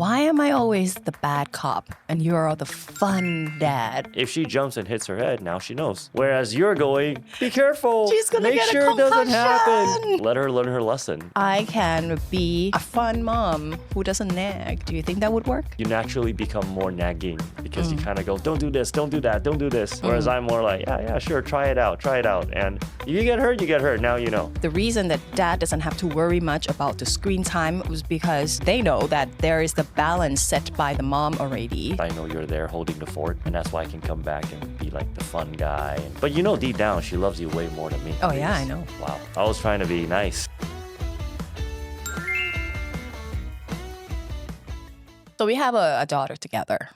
Why am I always the bad cop and you're the fun dad? If she jumps and hits her head, now she knows. Whereas you're going, be careful. She's gonna Make get a sure it doesn't happen. concussion. Let her learn her lesson. I can be a fun mom who doesn't nag. Do you think that would work? You naturally become more nagging because you kind of go, don't do this, don't do that, don't do this. Whereas I'm more like, yeah, sure, try it out. And if you get hurt, you get hurt. Now you know. The reason that dad doesn't have to worry much about the screen time was because they know that there is the balance set by the mom already. I know you're there holding the fort, and that's why I can come back and be like the fun guy. But you know, deep down, she loves you way more than me. Oh yeah, I know. Wow. I was trying to be nice. So we have a daughter together,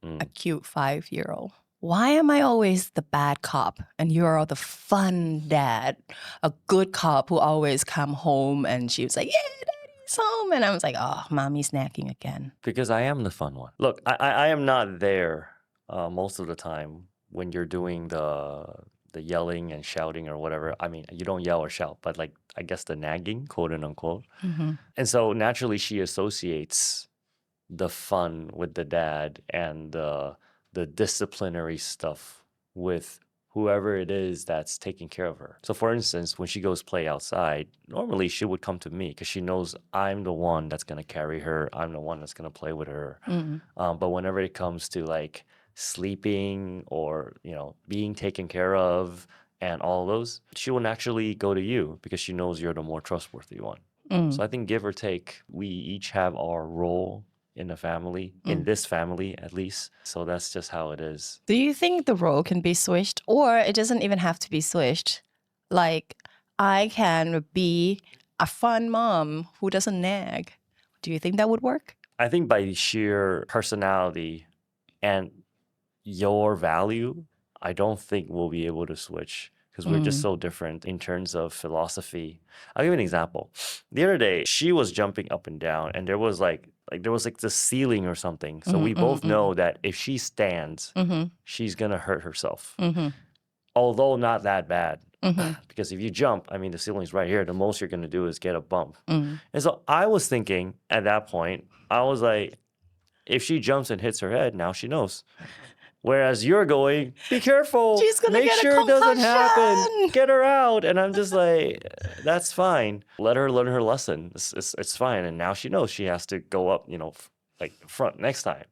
a cute 5-year-old. Why am I always the bad cop and you're the fun dad? A good cop who always come home and she was like, yeah, daddy's home. And I was like, oh, mommy's nagging again. Because I am the fun one. Look, I am not there most of the time when you're doing the yelling and shouting or whatever. I mean, you don't yell or shout, but like, I guess the nagging, quote and unquote. And so naturally she associates the fun with the dad and the disciplinary stuff with whoever it is that's taking care of her. So for instance, when she goes play outside, normally she would come to me because she knows I'm the one that's going to carry her. I'm the one that's going to play with her. But whenever it comes to like sleeping or, you know, being taken care of and all those, she will naturally go to you because she knows you're the more trustworthy one. So I think give or take, we each have our role in the family, in this family at least. So that's just how it is. Do you think the role can be switched, or it doesn't even have to be switched? Like, I can be a fun mom who doesn't nag. Do you think that would work? I think by sheer personality and your value, I don't think we'll be able to switch because we're just so different in terms of philosophy. I'll give you an example. The other day, she was jumping up and down and there was like the ceiling or something. So we both know that if she stands, she's going to hurt herself. Although not that bad. Because if you jump, I mean, the ceiling's right here. The most you're going to do is get a bump. And so I was thinking at that point, I was like, if she jumps and hits her head, now she knows. Whereas you're going, be careful. She's gonna Make get a sure it doesn't happen. concussion. Get her out. And I'm just like, that's fine. Let her learn her lesson. It's fine. And now she knows she has to go up, you know, like front next time.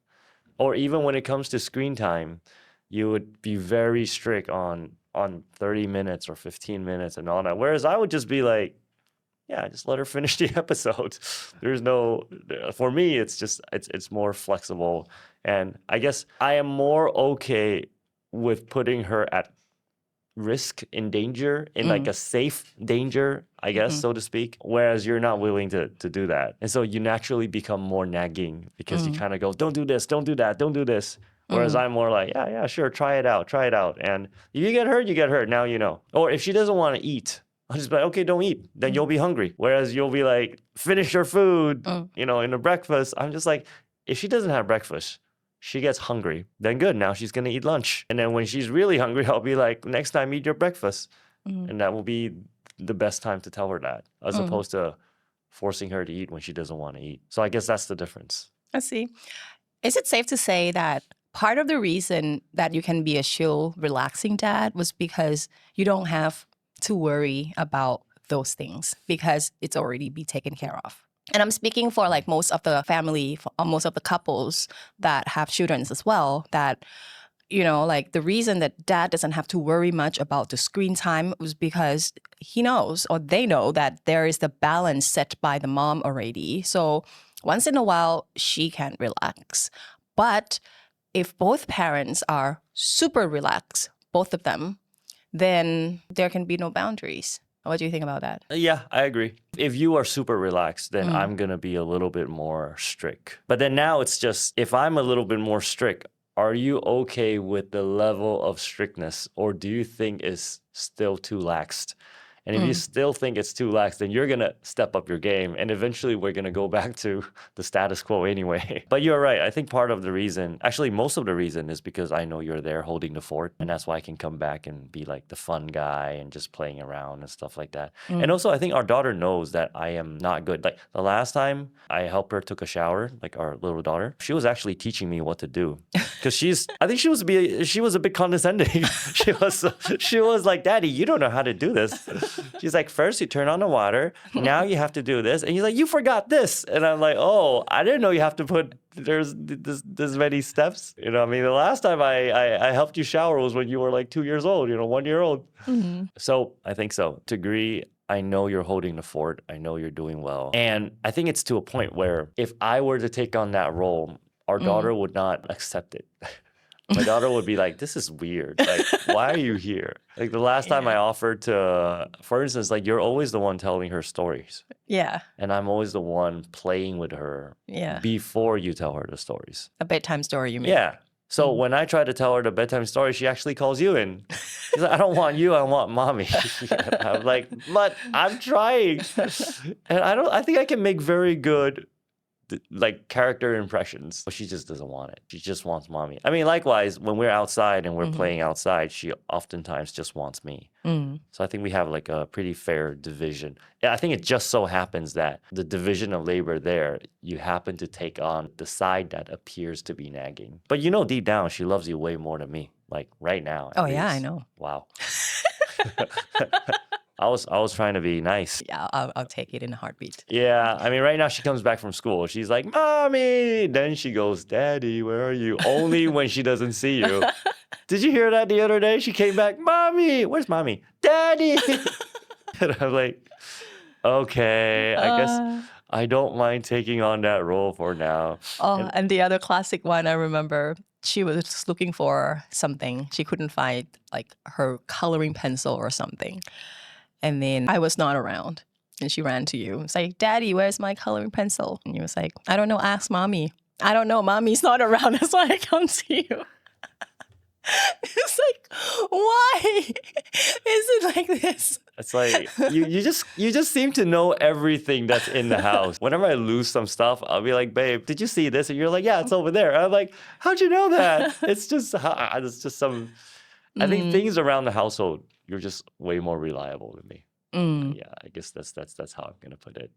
Or even when it comes to screen time, you would be very strict on 30 minutes or 15 minutes and all that. Whereas I would just be like, yeah, just let her finish the episode. There's no, for me, it's more flexible. And I guess I am more okay with putting her at risk, in danger, in like a safe danger, I guess, so to speak. Whereas you're not willing to do that. And so you naturally become more nagging because you kind of go, don't do this, don't do that, don't do this. Whereas I'm more like, yeah, sure, try it out. And if you get hurt, you get hurt. Now you know. Or if she doesn't want to eat, I'll just be like, okay, don't eat. Then you'll be hungry. Whereas you'll be like, finish your food, you know, in the breakfast. I'm just like, if she doesn't have breakfast, she gets hungry, then good. Now she's going to eat lunch. And then when she's really hungry, I'll be like, next time, eat your breakfast. And that will be the best time to tell her that, as opposed to forcing her to eat when she doesn't want to eat. So I guess that's the difference. I see. Is it safe to say that part of the reason that you can be a chill, relaxing dad was because you don't have to worry about those things because it's already be taken care of? And I'm speaking for like most of the family, for most of the couples that have children as well, that, you know, like the reason that dad doesn't have to worry much about the screen time was because he knows, or they know, that there is the balance set by the mom already. So once in a while, she can relax. But if both parents are super relaxed, both of them, then there can be no boundaries. What do you think about that? Yeah, I agree. If you are super relaxed, then I'm going to be a little bit more strict. But then now it's just, if I'm a little bit more strict, are you okay with the level of strictness? Or do you think it's still too laxed? And if you still think it's too lax, then you're going to step up your game. And eventually we're going to go back to the status quo anyway. But you're right. I think part of the reason, actually most of the reason is because I know you're there holding the fort. And that's why I can come back and be like the fun guy and just playing around and stuff like that. And also I think our daughter knows that I am not good. Like the last time I helped her took a shower, like our little daughter, she was actually teaching me what to do. Because I think she was a bit condescending. she was like, Daddy, you don't know how to do this. She's like, first you turn on the water, now you have to do this. And he's like, you forgot this. And I'm like, oh, I didn't know you have to put, there's this many steps. You know, I mean, the last time I helped you shower was when you were like 2 years old, 1 year old. So I think so. To agree, I know you're holding the fort. I know you're doing well. And I think it's to a point where if I were to take on that role, our daughter would not accept it. My daughter would be like, this is weird. Like, why are you here? Like the last time I offered to, for instance, like you're always the one telling her stories. Yeah. And I'm always the one playing with her Yeah. before you tell her the stories. A bedtime story, you mean? Yeah. So when I try to tell her the bedtime story, she actually calls you in. She's like, I don't want you, I want mommy. I'm like, but I'm trying. And I think I can make very good like character impressions, but she just doesn't want it. She just wants mommy. I mean, likewise, when we're outside and we're playing outside, she oftentimes just wants me. So I think we have like a pretty fair division. Yeah, I think it just so happens that the division of labor there, you happen to take on the side that appears to be nagging. But deep down, she loves you way more than me. Like right now. Oh, yeah, I know. Wow. I was trying to be nice. Yeah, I'll take it in a heartbeat. Yeah, I mean, right now she comes back from school. She's like, Mommy. Then she goes, Daddy, where are you? Only when she doesn't see you. Did you hear that the other day? She came back, Mommy. Where's Mommy? Daddy. And I'm like, okay, I guess I don't mind taking on that role for now. Oh, and the other classic one I remember, she was just looking for something. She couldn't find like her coloring pencil or something. And then I was not around. And she ran to you. It's like, Daddy, where's my coloring pencil? And you was like, I don't know, ask Mommy. I don't know, Mommy's not around. That's why I come to you. It's like, why is it like this? It's like you just seem to know everything that's in the house. Whenever I lose some stuff, I'll be like, babe, did you see this? And you're like, yeah, it's over there. And I'm like, how'd you know that? It's just some. I think things around the household, you're just way more reliable than me. Yeah, I guess that's how I'm gonna put it.